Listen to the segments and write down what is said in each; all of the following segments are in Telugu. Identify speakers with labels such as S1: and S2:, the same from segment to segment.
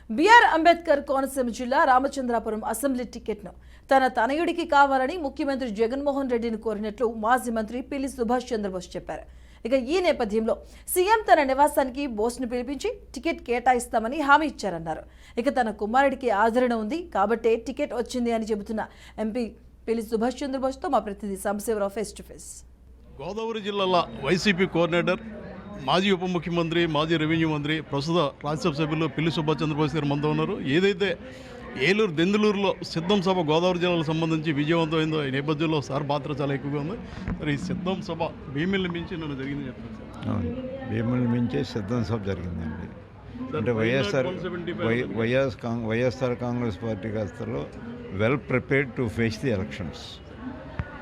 S1: బిఆర్ అంబేద్కర్ కోనసీమ జిల్లా రామచంద్రాపురం అసెంబ్లీ టికెట్ను తన తనయుడికి కావాలని ముఖ్యమంత్రి జగన్మోహన్ రెడ్డిని కోరినట్లు మాజీ మంత్రి పిల్లి సుభాష్ చంద్రబోస్ చెప్పారు. ఇక ఈ నేపథ్యంలో సీఎం తన నివాసానికి బోస్ను పిలిపించి టికెట్ కేటాయిస్తామని హామీ ఇచ్చారన్నారు. ఇక తన కుమారుడికి ఆదరణ ఉంది కాబట్టే టికెట్ వచ్చింది అని చెబుతున్న ఎంపీ పిల్లి సుభాష్ చంద్రబోస్తో మా ప్రతినిధి Sambasivarao face to face.
S2: Godavari జిల్లాలో వైసీపీ కోఆర్డినేటర్, మాజీ ఉప ముఖ్యమంత్రి, మాజీ రెవెన్యూ మంత్రి, ప్రస్తుత రాజ్యసభ సభ్యులు పిల్లి సుభాష్ చంద్రబోస్ గారు మనతో ఉన్నారు. ఏదైతే ఏలూరు దెందులూరులో సిద్ధం సభ గోదావరి జిల్లాకు సంబంధించి విజయవంతమైందో ఈ నేపథ్యంలో సార్ పాత్ర చాలా ఎక్కువగా ఉంది. మరి ఈ సిద్ధం సభ భీమిల్ని మించి నన్ను జరిగింది చెప్తాను సార్.
S3: అవును, భీముల మించే సిద్ధం సభ జరిగిందండి. అంటే వైఎస్ఆర్ కాంగ్రెస్ పార్టీ కాస్తలో well prepared to face the elections.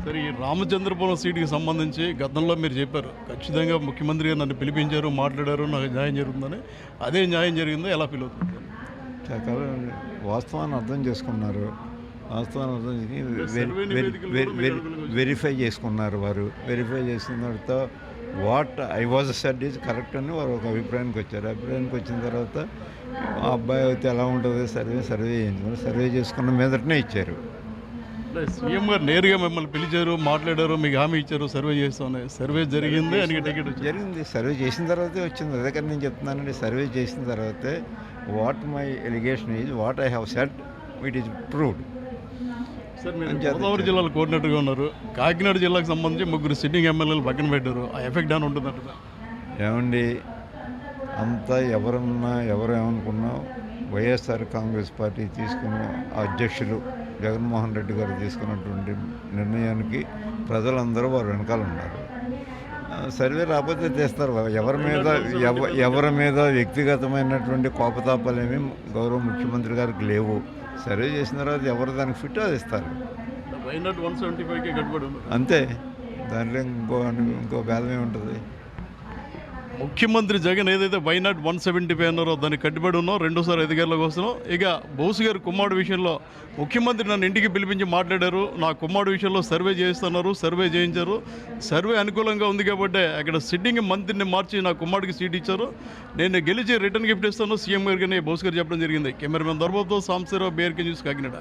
S2: సరే, ఈ రామచంద్రపురం సీటుకి సంబంధించి గతంలో మీరు చెప్పారు ఖచ్చితంగా ముఖ్యమంత్రి గారు నన్ను పిలిపించారు, మాట్లాడారు, నాకు న్యాయం జరుగుతుందని. అదే న్యాయం జరిగిందో ఎలా ఫీల్ అవుతుంది?
S3: వాస్తవాన్ని అర్థం చేసుకున్నారు, వాస్తవాన్ని అర్థం వెరిఫై చేసుకున్నారు. వారు వెరిఫై చేసిన తర్వాత what I was said is correct అని వారు ఒక అభిప్రాయానికి వచ్చారు. అభిప్రాయానికి వచ్చిన తర్వాత ఆ అబ్బాయి అయితే ఎలా ఉంటుంది సర్వే చేయించుకుని సర్వే చేసుకున్న మీదటనే ఇచ్చారు.
S2: సీఎం గారు నేరుగా మిమ్మల్ని పిలిచారు, మాట్లాడారు, మీకు హామీ ఇచ్చారు, సర్వే చేస్తామని. సర్వే జరిగింది అని టికెట్
S3: జరిగింది. సర్వే చేసిన తర్వాతే వచ్చింది. అదే కానీ నేను చెప్తున్నానండి, సర్వే చేసిన తర్వాతే what my allegation is what I have said it is proved.
S2: Sir, మీరు గోదావరి జిల్లాలో కోఆర్డినేటర్గా ఉన్నారు. కాకినాడ జిల్లాకు సంబంధించి 3 సిట్టింగ్ ఎమ్మెల్యేలు పక్కన పెట్టారు. ఆ ఎఫెక్ట్ అని ఉంటుందంట.
S3: ఏమండి, అంతా ఎవరన్నా ఎవరేమనుకున్నా వైఎస్ఆర్ కాంగ్రెస్ పార్టీ తీసుకున్న అధ్యక్షులు జగన్మోహన్ రెడ్డి గారు తీసుకున్నటువంటి నిర్ణయానికి ప్రజలందరూ వారు వెనకాల ఉన్నారు. సర్వే రాకపోతే చేస్తారు. ఎవరి మీద వ్యక్తిగతమైనటువంటి కోపతాపాలేమీ గౌరవ ముఖ్యమంత్రి గారికి లేవు. సర్వే చేసిన తర్వాత ఎవరు దానికి ఫిట్ అది ఇస్తారు అంతే. దాంట్లో ఇంకో భేదమే ఉంటుంది.
S2: ముఖ్యమంత్రి జగన్ ఏదైతే వైనాట్ 175 అన్నారో దానికి కట్టుబడి ఉన్నాం. రెండోసారి అధికారులకు వస్తున్నాం. ఇక బోసు గారు కుమారుడు విషయంలో ముఖ్యమంత్రి నన్ను ఇంటికి పిలిపించి మాట్లాడారు. నా కుమారుడు విషయంలో సర్వే చేస్తున్నారు, సర్వే చేయించారు. సర్వే అనుకూలంగా ఉంది కాబట్టి అక్కడ సిట్టింగ్ మంత్రిని మార్చి నా కుమారుడికి సీట్ ఇచ్చారు. నేను గెలిచి రిటర్న్ గిఫ్ట్ ఇస్తాను సీఎం గారికి బోసు గారు చెప్పడం జరిగింది. కెమెరామెన్ దర్బాబుతో సాంబశివరావు, బీఆర్కే న్యూస్, కాకినాడ.